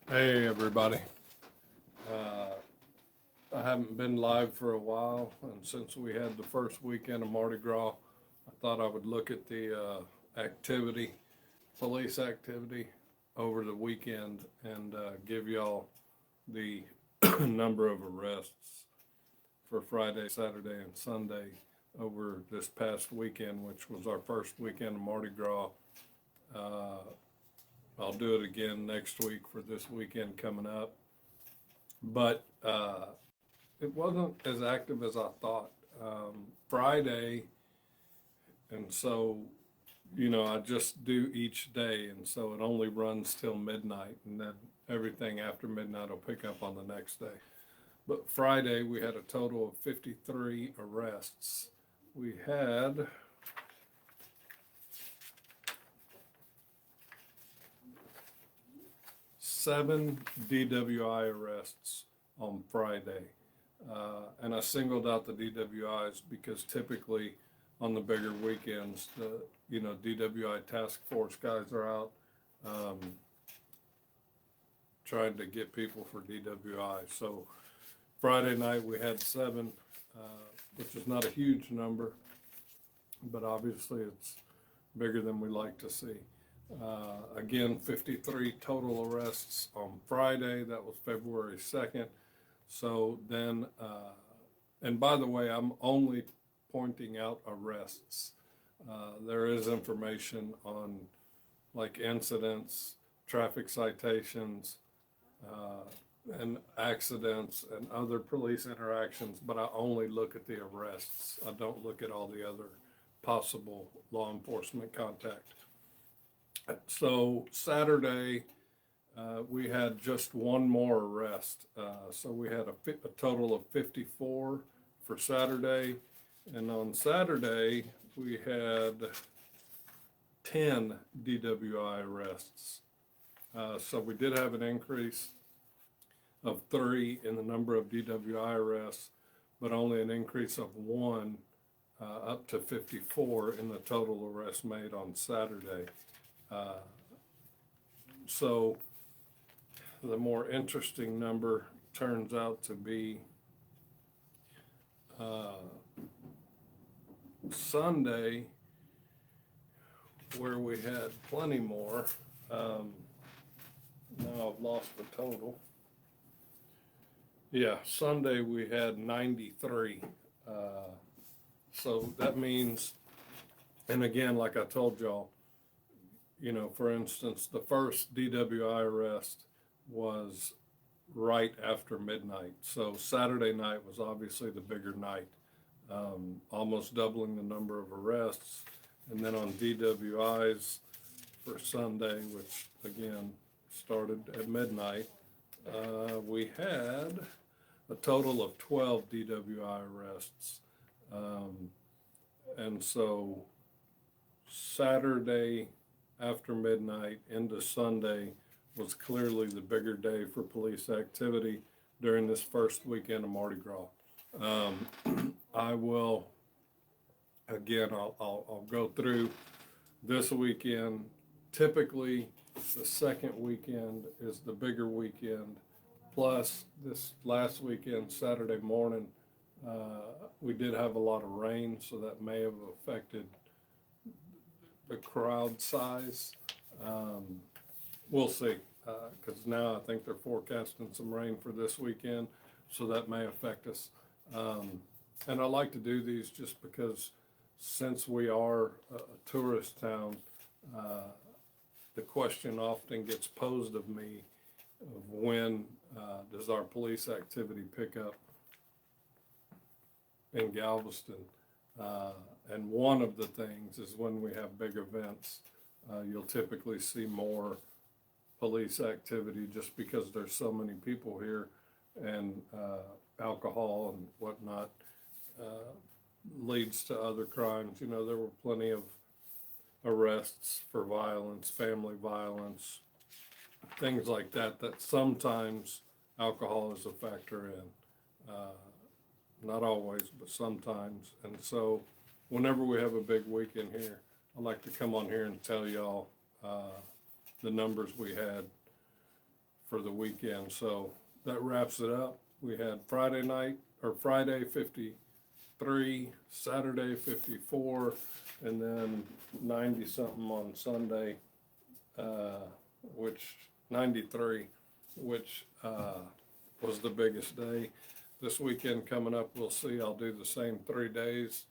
Hey everybody. Uh, I haven't been live for a while, and since we had the first weekend of Mardi Gras, I thought I would look at the police activity over the weekend, and give y'all the number of arrests for Friday, Saturday, and Sunday over this past weekend, which was our first weekend of Mardi Gras. Uh, I'll do it again next week for this weekend coming up. But it wasn't as active as I thought. Friday, and so, I just do each day, and so it only runs till midnight, and then everything after midnight will pick up on the next day. But Friday, we had a total of 53 arrests. We had 7 DWI arrests on Friday. And I singled out the DWIs because typically on the bigger weekends, the DWI task force guys are out trying to get people for DWI. So Friday night we had 7, which is not a huge number, but obviously it's bigger than we like to see. Again, 53 total arrests on Friday. That was February 2nd. So then, and by the way, I'm only pointing out arrests. There is information on like incidents, traffic citations, and accidents and other police interactions, but I only look at the arrests. I don't look at all the other possible law enforcement contact. So Saturday, we had just one more arrest. So we had a total of 54 for Saturday. And on Saturday, we had 10 DWI arrests. So we did have an increase of 3 in the number of DWI arrests, but only an increase of 1 up to 54 in the total arrests made on Saturday. So the more interesting number turns out to be Sunday, where we had plenty more. Now I've lost the total. Yeah, Sunday we had 93. So that means, and again, like I told y'all, for instance, the first DWI arrest was right after midnight. So Saturday night was obviously the bigger night, almost doubling the number of arrests. And then on DWIs for Sunday, which again started at midnight, we had a total of 12 DWI arrests. And so Saturday after midnight into Sunday was clearly the bigger day for police activity during this first weekend of Mardi Gras. I will, again, I'll go through this weekend. Typically, the second weekend is the bigger weekend. Plus, this last weekend, Saturday morning, we did have a lot of rain, so that may have affected the crowd size. We'll see, because now I think they're forecasting some rain for this weekend, so that may affect us. And I like to do these just because since we are a tourist town, the question often gets posed of me of when does our police activity pick up in Galveston. And one of the things is when we have big events, you'll typically see more police activity just because there's so many people here, and alcohol and whatnot leads to other crimes. There were plenty of arrests for violence, family violence, things like that, that sometimes alcohol is a factor in. Not always, but sometimes. And so whenever we have a big weekend here, I like to come on here and tell y'all the numbers we had for the weekend. So that wraps it up. We had Friday 53, Saturday 54, and then 90 something on Sunday, which 93, which was the biggest day. This weekend coming up, we'll see. I'll do the same 3 days,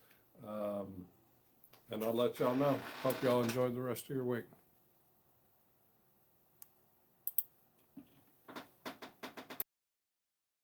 and I'll let y'all know. Hope y'all enjoy the rest of your week.